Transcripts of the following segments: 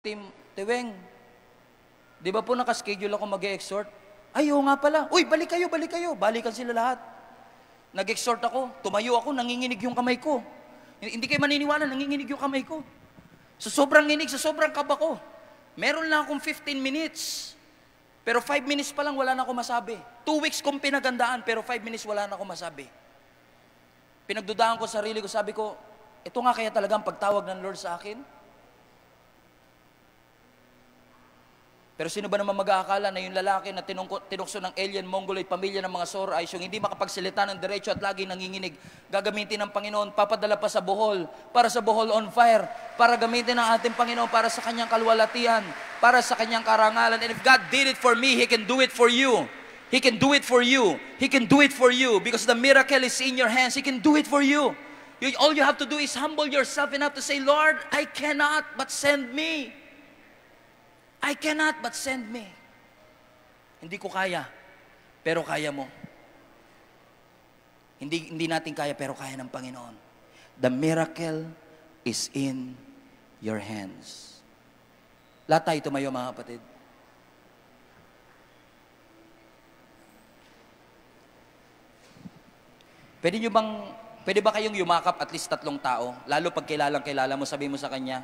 Team, Teweng, di ba po nakaschedule ako mag-e-exhort? Ay, oo nga pala. Uy, balik kayo, balik kayo. Balikan sila lahat. Nag-exhort ako, tumayo ako, nanginginig yung kamay ko. Hindi kayo maniniwala, nanginginig yung kamay ko. Sa sobrang nginig, sa sobrang kaba ko. Meron lang akong 15 minutes. Pero 5 minutes pa lang, wala na ako masabi. 2 weeks kong pinagandaan, pero 5 minutes wala na ako masabi. Pinagdudahan ko sarili ko, sabi ko, ito nga kaya talagang pagtawag ng Lord sa akin? Pero sino ba naman mag-aakala na yung lalaki na tinukso ng alien, mongoloid, pamilya ng mga Sorais, yung hindi makapagsalita ng diretso at lagi nanginginig, gagamitin ng Panginoon, papadala pa sa Bohol, para sa Bohol on fire, para gamitin ng ating Panginoon para sa kanyang kalwalatian, para sa kanyang karangalan. And if God did it for me, He can do it for you. He can do it for you. He can do it for you because the miracle is in your hands. He can do it for you. All you have to do is humble yourself enough to say, Lord, I cannot, but send me. I cannot, but send me. Hindi ko kaya, pero kaya mo. Hindi natin kaya, pero kaya ng Panginoon. The miracle is in your hands. Lahat tayo tumayo, mga kapatid. Pwede ba kayong yumakap at least 3 tao? Lalo pag kilala mo, sabi mo sa kanya,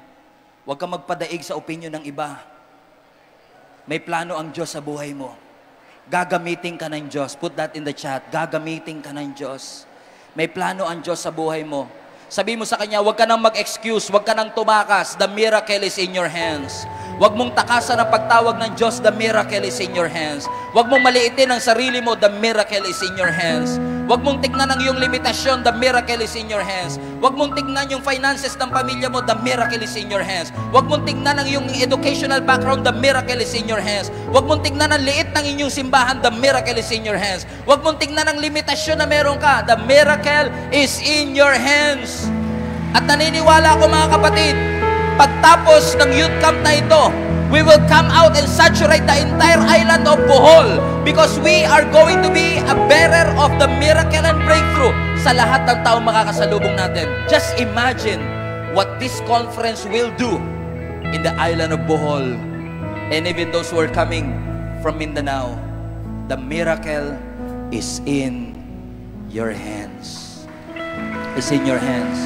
huwag kang magpadaig sa opinion ng iba. May plano ang Diyos sa buhay mo. Gagamitin ka ng Diyos. Put that in the chat. Gagamitin ka ng Diyos. May plano ang Diyos sa buhay mo. Sabi mo sa kanya, huwag ka nang mag-excuse, huwag ka nang tumakas. The miracle is in your hands. Huwag mong takasan ang pagtawag ng Diyos. The miracle is in your hands. Huwag mong maliitin ang sarili mo. The miracle is in your hands. Huwag mong tignan ang iyong limitasyon. The miracle is in your hands. Huwag mong tignan yung finances ng pamilya mo. The miracle is in your hands. Huwag mong tignan ang iyong educational background. The miracle is in your hands. Huwag mong tignan ang liit ng inyong simbahan. The miracle is in your hands. Huwag mong tignan ang limitasyon na meron ka. The miracle is in your hands. At naniniwala ako, mga kapatid, pagtapos ng youth camp na ito, we will come out and saturate the entire island of Bohol because we are going to be a bearer of the miracle and breakthrough sa lahat ng taong makakasalubong natin. Just imagine what this conference will do in the island of Bohol. And even those who are coming from Mindanao, the miracle is in your hands. It's in your hands.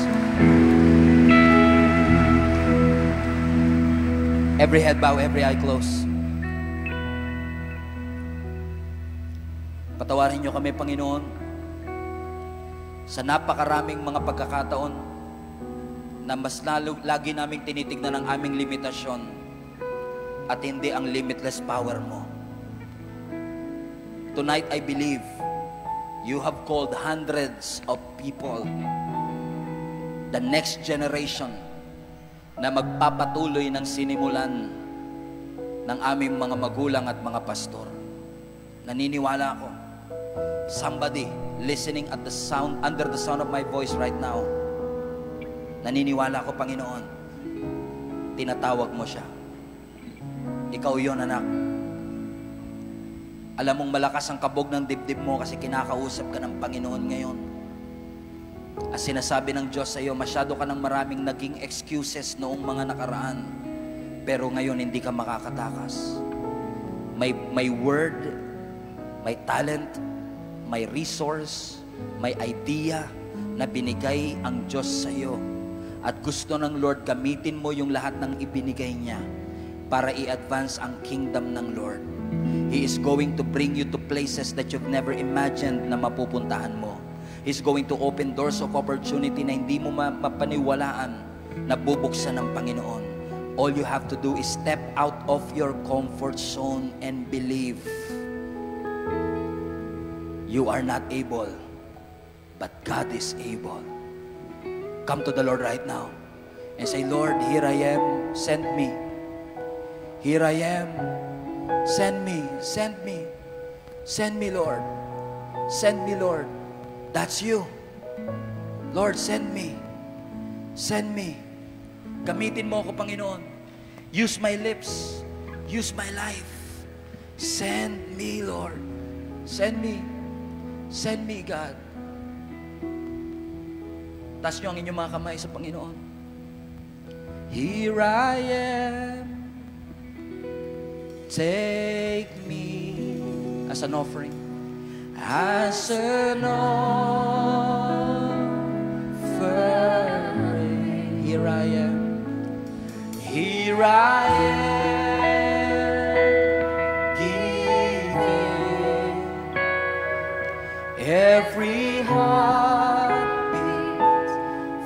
Every head bow, every eye close. Patawarin niyo kami, Panginoon, sa napakaraming mga pagkakataon na mas lagi naming tinitignan ang aming limitasyon at hindi ang limitless power mo. Tonight, I believe you have called hundreds of people, the next generation, na magpapatuloy ng sinimulan ng aming mga magulang at mga pastor. Naniniwala ako, somebody listening at the sound, under the sound of my voice right now, naniniwala ako, Panginoon, tinatawag mo siya. Ikaw yon, anak. Alam mong malakas ang kabog ng dibdib mo kasi kinakausap ka ng Panginoon ngayon. As sinasabi ng Diyos sa iyo, masyado ka ng maraming naging excuses noong mga nakaraan. Pero ngayon, hindi ka makakatakas. May word, may talent, may resource, may idea na binigay ang Diyos sa iyo. At gusto ng Lord, gamitin mo yung lahat ng ibinigay niya para i-advance ang kingdom ng Lord. He is going to bring you to places that you've never imagined na mapupuntahan mo. He's going to open doors of opportunity na hindi mo mapaniwalaan na bubuksan ng Panginoon. All you have to do is step out of your comfort zone and believe. You are not able, but God is able. Come to the Lord right now and say, Lord, here I am, send me. Here I am, send me, send me. Send me, Lord. Send me, Lord. That's you. Lord, send me. Send me. Gamitin mo ako, Panginoon. Use my lips. Use my life. Send me, Lord. Send me. Send me, God. Taas niyo ang inyong mga kamay sa Panginoon. Here I am. Take me as an offering. As an offering. Here I am. Here I am. Giving every heartbeat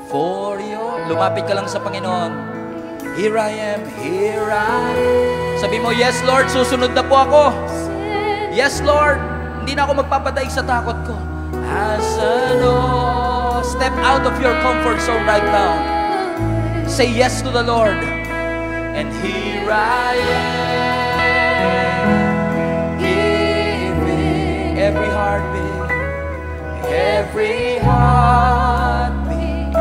for your... Lumapit ka lang sa Panginoon. Here I am, here I am. Sabi mo, yes Lord, susunod na po ako. Yes Lord, hindi na ako magpapadaig sa takot ko. As step out of your comfort zone right now. Say yes to the Lord. And here I am, giving every heartbeat, every heartbeat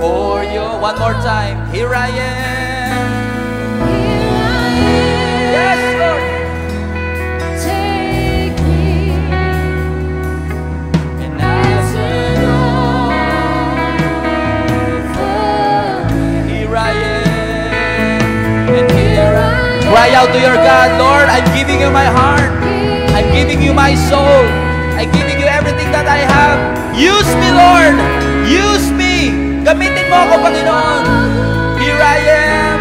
for you. One more time. Here I am. Yes, Lord. Take me. And as an offering. Here I am. And here I am. Cry out to your God, Lord, I'm giving you my heart. I'm giving you my soul. I'm giving you everything that I have. Use me, Lord. Use me. Gamitin mo ako, Panginoon. Here I am.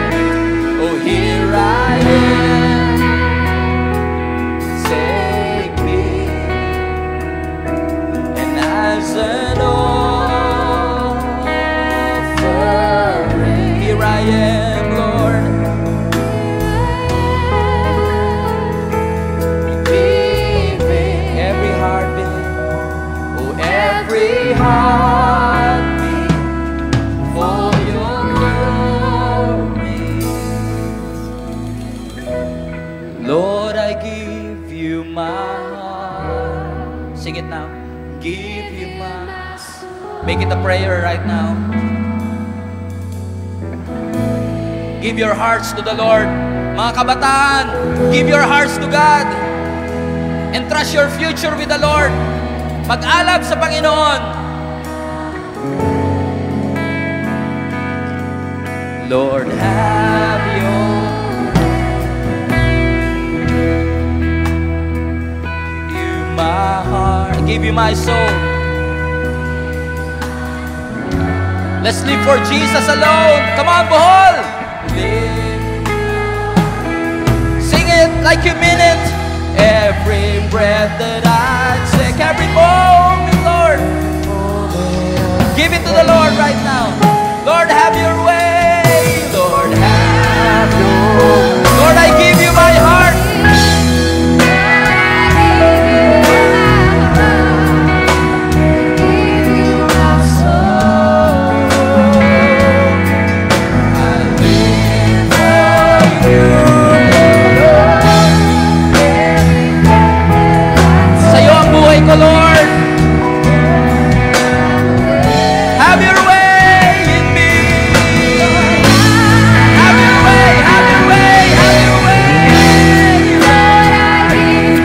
Oh, here I am. Take me. And as an offering. Here I am, Lord. Giving every heartbeat. Oh, every heartbeat. For your glory, Lord, I give you my heart. Sing it now. Give you my soul. Make it a prayer right now. Give your hearts to the Lord. Mga kabataan, give your hearts to God. Entrust your future with the Lord. Mag-alab sa Panginoon. Lord, have your my heart. I give you my soul. Let's live for Jesus alone. Come on, Bohol. Live. Sing it like you mean it. Every breath that I take, every moment, Lord. Give it to the Lord right now. Lord, have your way. Lord, have your way. Lord, I give you my heart. Sa'yo ang buhay ko, Lord. Have your way in me. Have your way, have your way, have your way. Lord, I give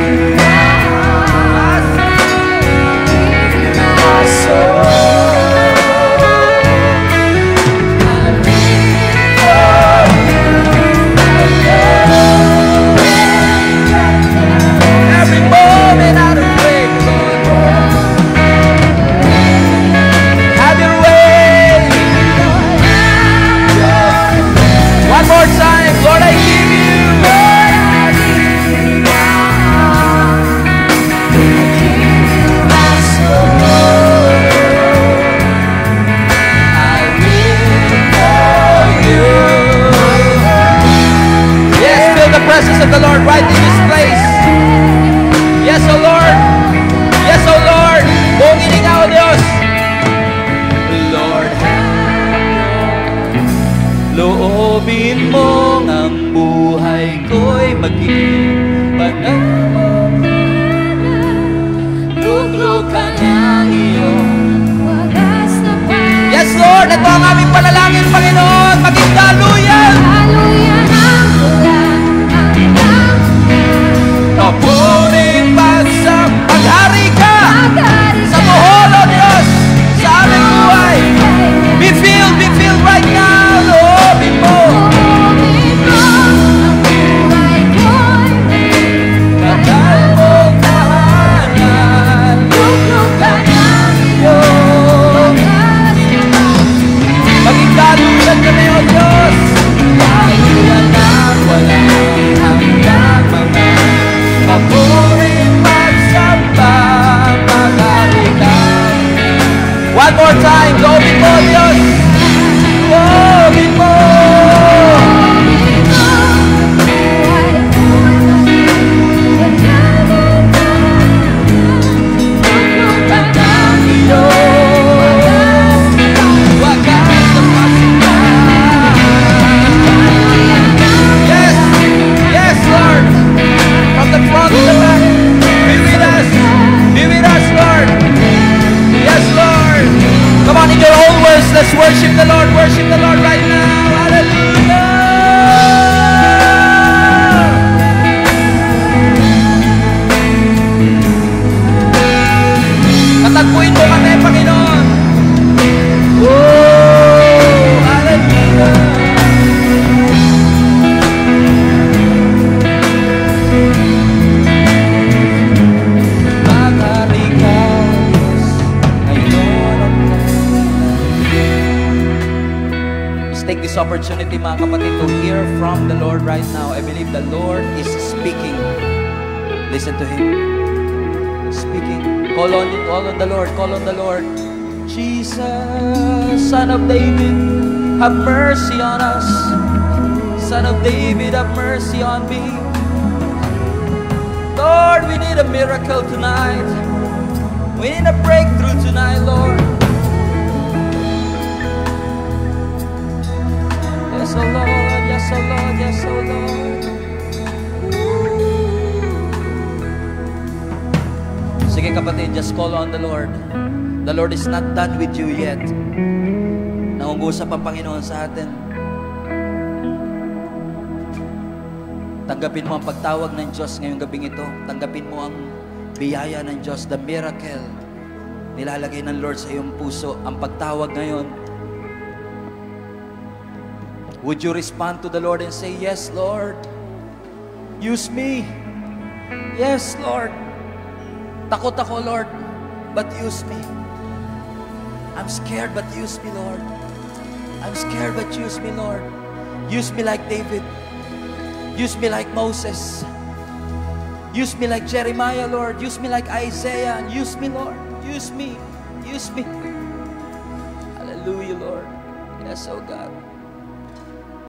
you my soul. I live for you. Every moment out of faith, Lord. Have your way. One more time, Lord, I give you. My soul. I live for you. Yes, feel the presence of the Lord right in this place. Yes, O Lord. Yes, O Lord. Buong iningaw, Diyos. Lord, loobin mo ang buhay ko'y maging panahon. Luglukan ang iyong Wagas na pag- Yes, Lord. Ito ang aming panalangin, Panginoon. Maging daluyan. Daluyan ang ulan, ang langit. Papunin sa paghari ka. Maghari Sa ka. Bohol, O Diyos. Sa aming buhay. Be filled right now. Loobin mo. Loobin mo ang buhay ko. time. Go before Dios. Go before. Yes, yes, Lord. From the front to the back, be with us. Be with us, Lord. Yes, Lord. Come on, in your own words, let's worship the Lord. Worship the Lord right now. Hallelujah. Katagpuin mo kami, Panginoon. Oh, hallelujah. Let's take this opportunity, mga kapatid, to hear from the Lord right now. I believe the Lord is speaking. Listen to Him. Speaking. Call on the Lord. Call on the Lord. Jesus, Son of David, have mercy on us. Son of David, have mercy on me. Lord, we need a miracle tonight. We need a breakthrough tonight, Lord. Yes, oh Lord, yes, oh Lord, yes, oh Lord. Sige kapatid, just call on the Lord. The Lord is not done with you yet. Nangungusap ang Panginoon sa atin. Tanggapin mo ang pagtawag ng Diyos ngayong gabing ito. Tanggapin mo ang biyaya ng Diyos, the miracle. Nilalagay ng Lord sa iyong puso ang pagtawag ngayon. Would you respond to the Lord and say, yes, Lord, use me. Yes, Lord. Takot ako, Lord, but use me. I'm scared, but use me, Lord. I'm scared, but use me, Lord. Use me like David. Use me like Moses. Use me like Jeremiah, Lord. Use me like Isaiah. And use me, Lord. Use me. Use me. Hallelujah, Lord. Yes, oh God.